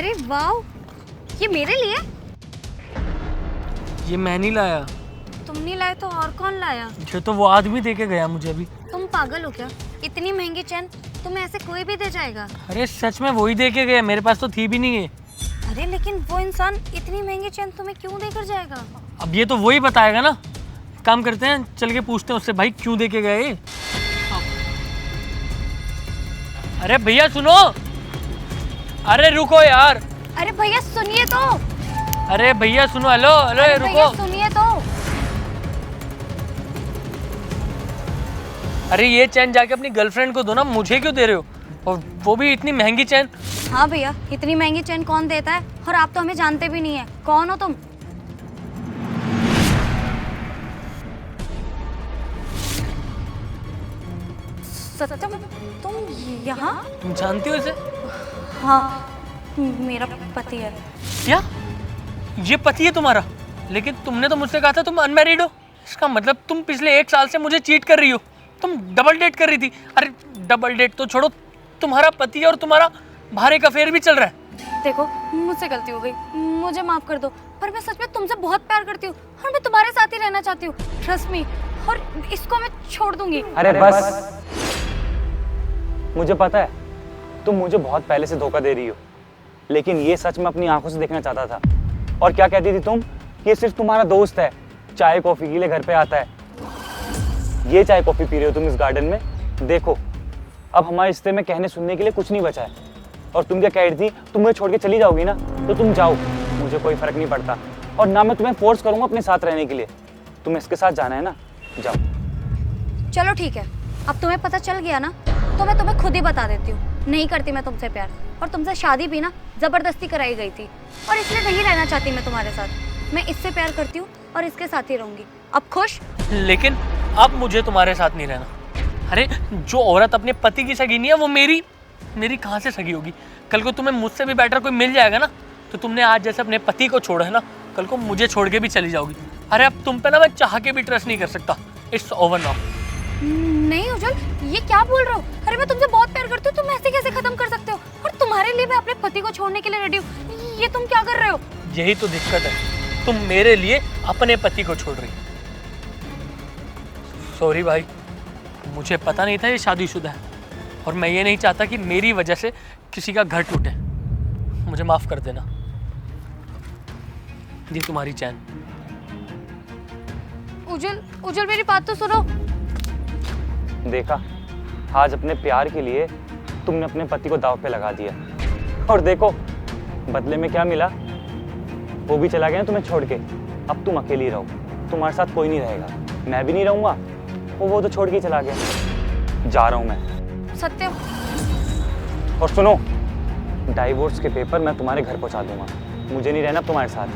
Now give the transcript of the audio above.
अरे वाह, ये मेरे लिए? ये मैं नहीं लाया। तुम नहीं लाए तो और कौन लाया? ये तो वो आदमी दे के गया मुझे अभी। तुम पागल हो क्या? इतनी महंगी चेन तुम्हें ऐसे कोई भी दे जाएगा? अरे सच में वही दे के गया, मेरे पास तो थी भी नहीं है। अरे लेकिन वो इंसान इतनी महंगी चेन तुम्हें क्यों देकर जाएगा? अब ये तो वही बताएगा ना। काम करते हैं, चल के पूछते हैं उससे, भाई क्यों दे के गए। अरे भैया सुनो, अरे रुको यार। अरे भैया सुनिए तो। अरे भैया सुनो, हेलो हेलो अरे भैया रुको। सुनिए तो। अरे ये चैन जाके अपनी गर्लफ्रेंड को दो ना, मुझे क्यों दे रहे हो? और वो भी इतनी महंगी चैन। हाँ भैया, इतनी महंगी चेन कौन देता है? और आप तो हमें जानते भी नहीं है, कौन हो तुम? सत्यम, तुम यहाँ? तुम जानती हो इसे? हाँ, मेरा पति है। क्या ये पति है तुम्हारा? लेकिन तुमने तो मुझसे कहा था तुम अनमैरिड हो। इसका मतलब तुम पिछले 1 साल से मुझे चीट कर रही हो। तुम डबल डेट कर रही थी। अरे डबल डेट तो छोड़ो, तुम्हारा पति और तुम्हारा बाहर एक अफेयर भी चल रहा है। देखो, मुझसे गलती हो गई, मुझे माफ कर दो। पर मैं सच में तुमसे बहुत प्यार करती हूँ और मैं तुम्हारे साथ ही रहना चाहती हूँ, ट्रस्ट मी। और इसको मैं छोड़ दूंगी। अरे बस, मुझे पता है तुम मुझे बहुत पहले से धोखा दे रही हो, लेकिन ये सच मैं अपनी आंखों से देखना चाहता था। और क्या कहती थी तुम? ये सिर्फ तुम्हारा दोस्त है, चाय कॉफी के लिए घर पे आता है। ये चाय कॉफी पी रहे हो तुम इस गार्डन में। देखो, अब हमारे रिश्ते में कहने सुनने के लिए कुछ नहीं बचा है। और तुम क्या कह रही थी, तुम मुझे छोड़ के चली जाओगी ना, तो तुम जाओ, मुझे कोई फर्क नहीं पड़ता। और ना मैं तुम्हें फोर्स करूंगा अपने साथ रहने के लिए। तुम्हें इसके साथ जाना है ना, जाओ। चलो ठीक है, अब तुम्हें पता चल गया ना, तो मैं तुम्हें खुद ही बता देती हूँ। नहीं करती मैं तुमसे प्यार, और तुमसे शादी भी ना जबरदस्ती कराई गई थी, और इसलिए नहीं रहना चाहती मैं तुम्हारे साथ। मैं इससे प्यार करती हूँ और इसके साथ ही रहूंगी। अब खुश? लेकिन अब मुझे तुम्हारे साथ नहीं रहना। अरे जो औरत अपने पति की सगी नहीं है, वो मेरी कहाँ से सगी होगी? कल को तुम्हें मुझसे भी बेटर कोई मिल जाएगा ना, तो तुमने आज जैसे अपने पति को छोड़ा है ना, कल को मुझे छोड़ के भी चली जाओगी। अरे अब तुम पे ना मैं चाह के भी ट्रस्ट नहीं कर सकता। It's over now. नहीं उज्जवल, ये क्या बोल रहे हो? अरे मैं तुमसे बहुत प्यार करती हूँ, तुम ऐसे कैसे खत्म कर सकते हो? और तुम्हारे लिए मैं अपने पति को छोड़ने के लिए रेडी हूँ। ये तुम क्या कर रहे हो? यही तो दिक्कत है, तुम मेरे लिए अपने पति को छोड़ रही। सॉरी भाई, मुझे पता नहीं था ये शादीशुदा है, और मैं ये नहीं चाहता कि मेरी वजह से किसी का घर टूटे। मुझे माफ कर देना। ये तुम्हारी चैन। उज्जवल मेरी बात तो सुनो। देखा, आज अपने प्यार के लिए तुमने अपने पति को दांव पे लगा दिया, और देखो बदले में क्या मिला। वो भी चला गया तुम्हें छोड़ के। अब तुम अकेली रहो, तुम्हारे साथ कोई नहीं रहेगा, मैं भी नहीं रहूंगा। वो तो छोड़ के ही चला गया। जा रहा हूं मैं। सत्यम। और सुनो, डाइवोर्स के पेपर मैं तुम्हारे घर पहुंचा दूंगा। मुझे नहीं रहना तुम्हारे साथ।